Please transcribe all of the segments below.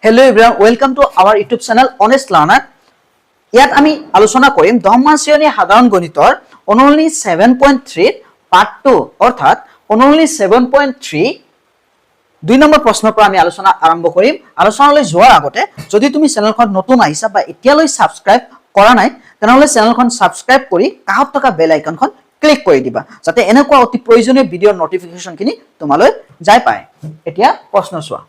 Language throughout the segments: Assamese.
Hello everyone, welcome to our YouTube channel Honest Learner. ইয়াত আমি আলোচনা কৰিম 10 মান শ্ৰেণীৰ সাধাৰণ গণিতৰ only 7.3 part 2 অৰ্থাৎ only 7.3 দুই নম্বৰ প্ৰশ্নৰ পৰা আমি আলোচনা আৰম্ভ কৰিম। আলোচনালৈ যোৱাৰ আগতে যদি তুমি চেনেলখন নতুন আহিছা বা এতিয়ালৈ সাবস্ক্ৰাইব কৰা নাই তেনেহলে চেনেলখন সাবস্ক্ৰাইব কৰি কাষত থকা বেল আইকনখন ক্লিক কৰি দিবা যাতে এনেকুৱা অতি প্ৰয়োজনীয় ভিডিঅ'ৰ নটিফিকেশনখিনি তোমালৈ যায় পায়। এতিয়া প্ৰশ্ন চোৱা।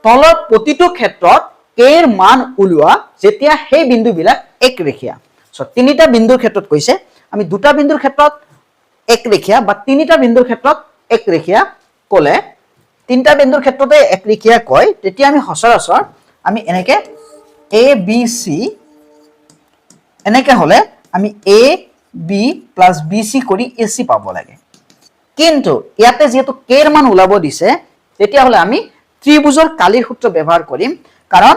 তলৰ প্ৰতিটো ক্ষেত্ৰত কেৰ মান উলোৱা যেতিয়া সেই বিন্দুবিলাক একৰেখীয়া। সো তিনিটা বিন্দুৰ ক্ষেত্ৰত কৈছে আমি দুটা বিন্দুৰ ক্ষেত্ৰত একৰেখীয়া বা তিনিটা বিন্দুৰ ক্ষেত্ৰত একৰেখীয়া কলে তিনিটা বিন্দুৰ ক্ষেত্ৰতে একৰেখীয়া কয় তেতিয়া আমি সচৰাচৰ আমি এনেকে a b c এনেকে হলে আমি a b plus bc কৰি ac পাব লাগে। কিন্তু ইয়াতে যেহেতু কেৰ মান উলাব দিছে তেতিয়া হলে আমি ত্ৰিভুজৰ কালিৰ সূত্ৰ ব্যৱহাৰ কৰিম কাৰণ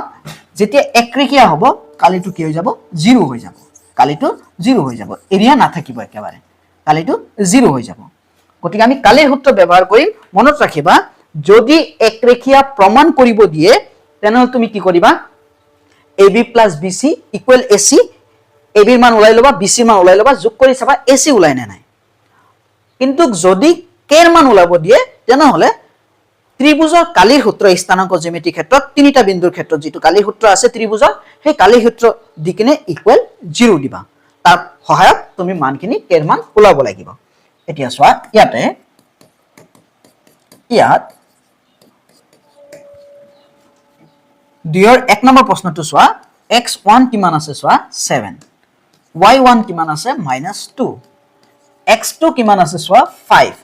যেতিয়া একৰেখীয়া হ'ব কালিটো কি হৈ যাব 0 হৈ যাব। কালিটো 0 হৈ যাব এৰিয়া নাথাকিব একেবাৰে কালিটো 0 হৈ যাব। গতিকে আমি কালিৰ সূত্ৰ ব্যৱহাৰ কৰিম। মনত ৰাখিবা যদি একৰেখীয়া প্ৰমাণ কৰিব দিয়ে তেনহলে তুমি কি কৰিবা ab plus bc equal ac ab মান উলাই লবা bc মান উলাই লবা যোগ কৰি চাবা ac উলাই নে নাই। কিন্তু যদি কেৰ মান উলাব দিয়ে তেনহলে ত্ৰিভুজৰ কালিৰ সূত্ৰ স্থানাঙ্ক জ্যামিতিৰ ক্ষেত্ৰত তিনিটা বিন্দুৰ ক্ষেত্ৰত যেটো কালিৰ সূত্ৰ আছে ত্ৰিভুজৰ সেই কালিৰ সূত্ৰ দিকিনে ইকুৱেল 0 দিবা। তাৰ সহায়ত তুমি মানখিনি কেৰ মান উলাব লাগিব। এতিয়া চোৱা ইয়াত দুইৰ এক নম্বৰ প্ৰশ্নটো চোৱা x1 কিমান আছে চোৱা 7 y1 কিমান আছে -2 x2 কিমান আছে চোৱা 5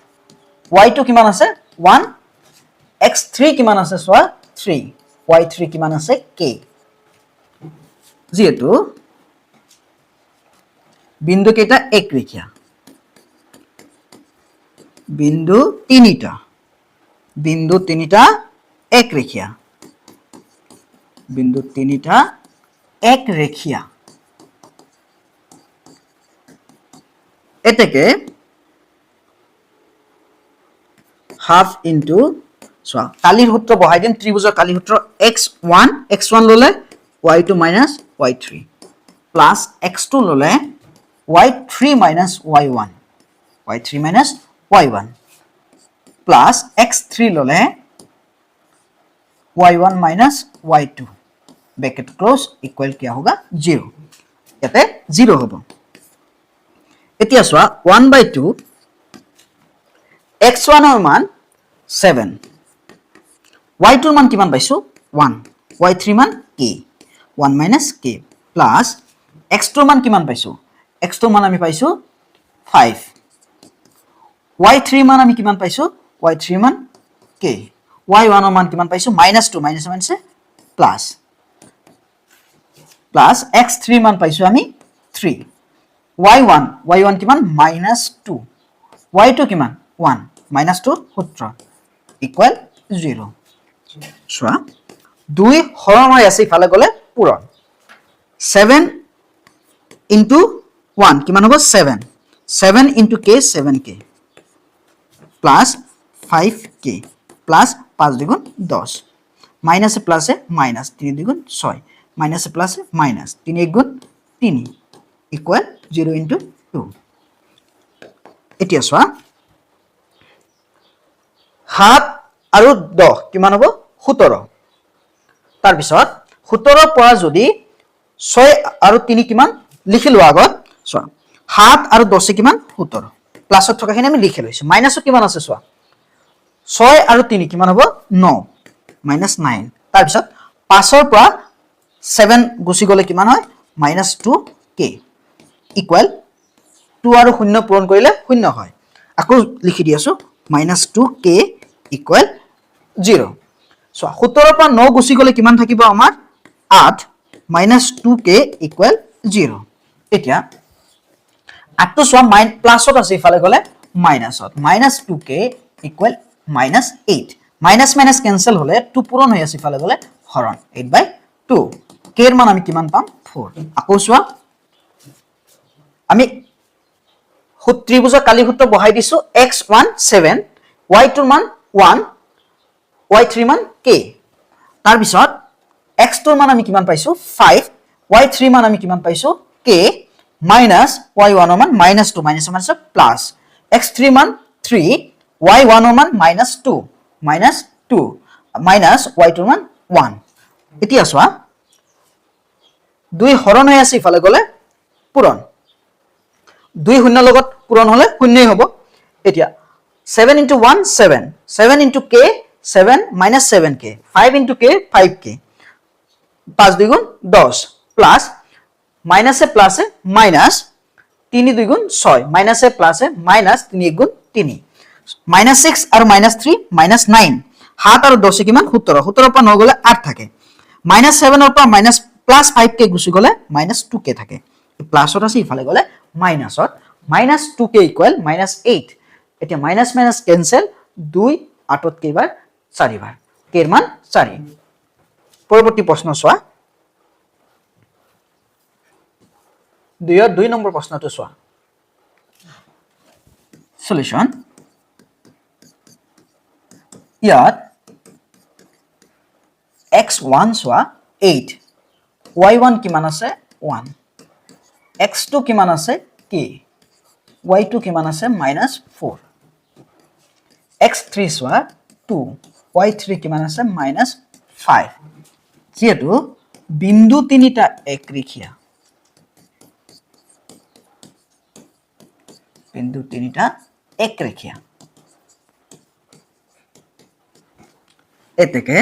y2 কিমান আছে 1 x3 কিমান আছে চোৱা 3 y3 কিমান আছে k। যেহেতু বিন্দু কেইটা একৰেখীয়া বিন্দু তিনিটা একৰেখীয়া বিন্দু তিনিটা একৰেখীয়া এতেকে হাফ ইনটু সো কালিৰ সূত্ৰ বহাই দিম ত্ৰিভুজৰ কালিৰ সূত্ৰ x1 ললে y2 y3 প্লাস x2 ললে y3 y1 प्लस x3 लले y1 y2 bracket close equal क्या होगा 0 याते 0 होबो। এতিয়া সোয়া 1/2 x1 ৰ মান 7 y2 ৰ মান কিমান পাইছো 1 y3 মান k 1 - k প্লাস x2 ৰ মান কিমান পাইছো x2 মান আমি পাইছো 5 y3 মান আমি কিমান পাইছো y3 মান k y1 ৰ মান কিমান পাইছো -2 মাইনাসে প্লাস প্লাস x3 মান পাইছো আমি 3 y1 কিমান -2 y2 কিমান 1 -2 সূত্ৰ ইকুৱেল 0 সোয়া দুই হৰময় আছে ইফালে গলে পূৰণ 7 into 1 কিমান হ'ব 7 into k 7k plus 5k plus 5 দ্বিগুণ 10 माइनस से प्लस है माइनस 3 द्विगुण 6 माइनस से प्लस है माइनस 3 1 गुण 3 इक्वल 0 into 2 এতিয়া সোয়া 7 আৰু 10 কিমান হ'ব 17 তাৰ পিছত 17 পৰা যদি 6 আৰু 3 কিমান লিখিলো আগত সোয়া 7 আৰু 10 কিমান 17 প্লাসত থকাখিনি আমি লিখি লৈছো মাইনাসত কিমান আছে সোয়া 6 আৰু 3 কিমান হ'ব 9 -9 তাৰ পিছত 5 ৰ পৰা 7 গুছি গলে কিমান হয় -2k ইকুৱেল 2 আৰু 0 পূৰণ কৰিলে 0 হয় আকৌ লিখি দি আছো -2k ইকুৱেল 0 সো 17 ৰ পৰা 9 গুছি গলে কিমান থাকিব আমাৰ 8 -2k ইকুৱেল 0 এতিয়া 8 তো সোয়া প্লাসত আছে ইফালে গলে মাইনাসত -2k ইকুৱেল -8 মাইনাস ক্যান্সেল হলে 2 পূৰণ হৈ আছে ইফালে গলে হৰণ 8/2 কেৰ মান আমি কিমান পাম 4 আকৌ সোয়া আমি ত্ৰিভুজৰ কালি সূত্ৰ বহাই দিছো x1 7 y2 মান 1 y3 মান k তাৰ পিছত x টোৰ মান আমি কিমান পাইছো 5 y3 মান আমি কিমান পাইছো k minus y1 ৰ মান -2 minus plus x3 মান 3 y1 ৰ মান -2 minus y2 ৰ মান 1 এতিয়া চোৱা দুই হৰণ হৈ আছে ইফালে গলে পূৰণ দুই শূন্য লগত পূৰণ হলে শূন্যই হ'ব এতিয়া 7 into 1 7 7 into k 7 minus 7k 5 into k 5k 5 2 গুণ 10 plus minus এ plus এ minus 3 2 গুণ 6 minus এ plus এ minus 3 1 গুণ 3 minus 6 আৰু minus 3 minus 9 7 আৰু 10 কিমান 17 17 পৰা 9 গলে 8 থাকে minus 7 ৰ পৰা minus plus 5k গুছি গলে minus 2k থাকে প্লাস ত আছে ইফালে গলে মাইনাসত minus 2k equal minus 8 এতিয়া minus minus cancel 2 8ত কেইবাৰ 4 বাৰ k এৰ মান 4 পৰৱৰ্তী প্ৰশ্ন চোৱা 2 নম্বৰ প্ৰশ্নটো চোৱা সলিউশন ইয়াত x1 চোৱা 8 y1 কিমান আছে 1 x2 কিমান আছে k y2 কিমান আছে -4 x3 চোৱা 2 y3 কিমান আছে -5 যেহেতু বিন্দু তিনিটা একৰেখীয়া বিন্দু তিনিটা একৰেখীয়া এতেকে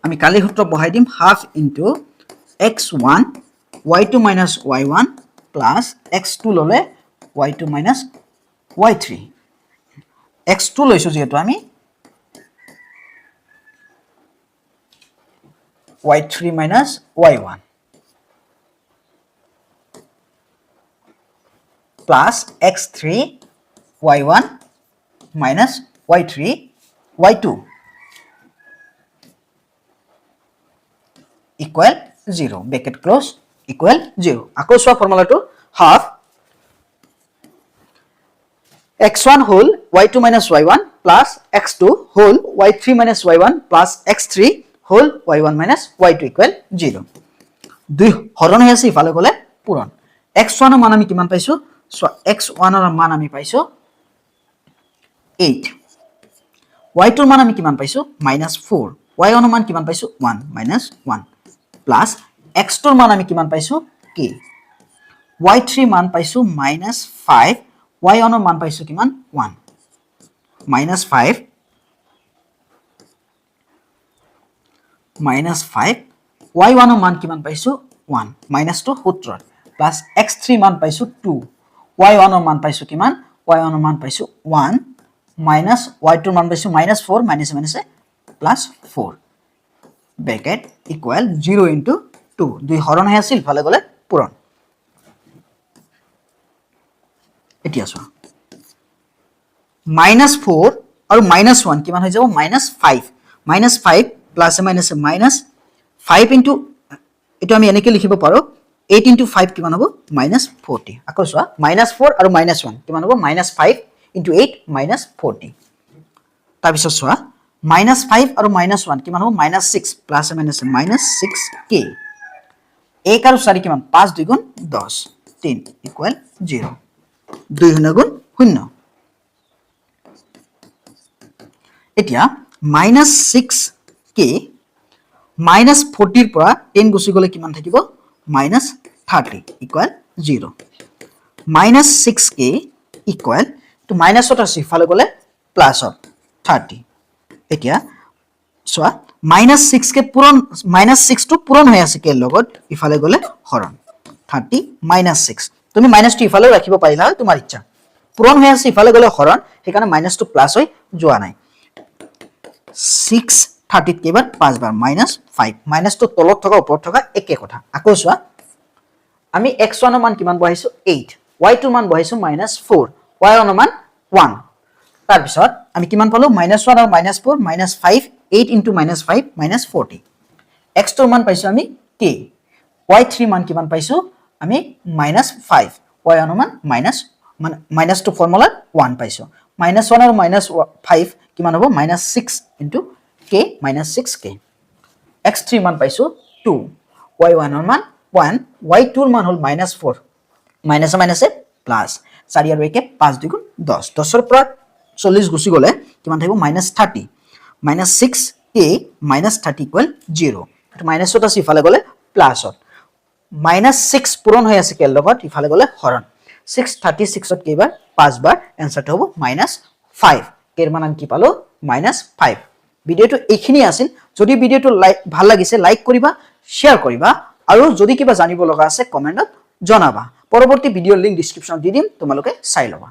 আমি কালি সূত্র বহাই দিম half into x1 y2 minus y1 plus x2 ললে y2 minus y3 x2 লৈছো যেহেতু আমি y3 minus y1 plus x3 y1 minus y3 y2 equal 0 bracket close equal 0 আকৌ সোয়া formula to half x1 whole y2 minus y1 plus x2 whole y3 minus y1 plus x3 whole y1 minus y2 equal 0 দুই হরণ হৈ আছে ইফালে গলে পূরণ x1 ৰ মান আমি কিমান পাইছো সো x1 ৰ মান আমি পাইছো 8 y2 ৰ মান আমি কিমান পাইছো -4 y1 ৰ মান কিমান পাইছো 1 -1 plus x2 ৰ মান আমি কিমান পাইছো k y3 মান পাইছো -5 y1 ৰ মান পাইছো কিমান 1 -5 y1 ৰ মান কিমান পাইছো 1 -2 সূত্ৰত plus x3 মান পাইছো 2 y1 ৰ মান পাইছো কিমান y1 ৰ মান পাইছো 1 minus y2 ৰ মান পাইছো -4 minus plus 4 bracket equal 0 into 2 দুই হরণ হৈ আছিল ফালে গলে পূরণ এতিয়া চোৱা -4 আৰু -1 কিমান হৈ যাব -5 -5 প্লাস মাইনাস মাইনাস 5 into এটো আমি এনেকে লিখিব পাৰো 8 into 5 কিমান হ'ব -40 আকৌ চোৱা -4 আৰু -1 কিমান হ'ব -5 into 8 -40 তাৰ পিছত চোৱা -5 আৰু -1 কিমান হ'ব -6 প্লাস মাইনাস -6k 1 আৰু 4 কিমান 5 2 গুণ 10 3 ইকুয়াল 0 2 গুণ 0 এতিয়া -6k -40 ৰ পৰা 10 গুছি গলে কিমান থাকিব -30 ইকুয়াল 0 -6k ইকুয়াল টু মাইনাসত আছে ইফালে গলে প্লাসত 30 এতিয়া সোয়া -6k পূরণ -6 টু পূরণ হৈ আছে কে লগত ইফালে গলে হরণ 30 -6 তুমি মাইনাস টু ইফালে ৰাখিব পাৰিলা তোমাৰ ইচ্ছা পূৰণ হৈ আছে ইফালে গলে হৰণ সেইকাৰণে মাইনাস টু প্লাস হৈ যোৱা নাই 6 30 কেবাৰ 5 বাৰ -5 মাইনাস টু তলত থকা ওপৰত থকা একে কথা আকৌ সোয়া আমি x1 ৰ মান কিমান বহাইছো 8 y2 ৰ মান বহাইছো -4 y1 ৰ মান 1 তাৰ পিছত আমি কিমান পালো -1 আৰু -4 -5 8 into -5 -40 x ৰ মান পাইছো আমি k y3 মান কিমান পাইছো আমি -5 y1 ৰ মান -2 ফৰ্মুলা 1 পাইছো -1 আৰু -5 কিমান হ'ব -6 into k -6k x3 মান পাইছো 2 y1 ৰ মান 1 y2 ৰ মান হল -4 মাইনাসে মাইনাসে প্লাস 4 আৰু 1 5 2 গুণ 10 10 ৰ পৰা 40 গুচি গলে কিমান থাকিব -30 -6k -30 ইকুৱেল 0 এটো মাইনাসত আছে ইফালে গলে প্লাসত -6 পূৰণ হৈ আছে কেৰ লগত ইফালে গলে হৰণ 636ত কেইবাৰ 5 বাৰ এনসাৰটো হ'ব -5 কেৰ মান কি পালো -5 ভিডিওটো এইখিনি আছিল যদি ভিডিওটো ভাল লাগিছে লাইক কৰিবা শেয়াৰ কৰিবা আৰু যদি কিবা জানিব লগা আছে কমেন্টত জনাবা পৰৱৰ্তী ভিডিওৰ লিংক ডেসক্ৰিপচনত দি দিম তোমালোকে চাই লবা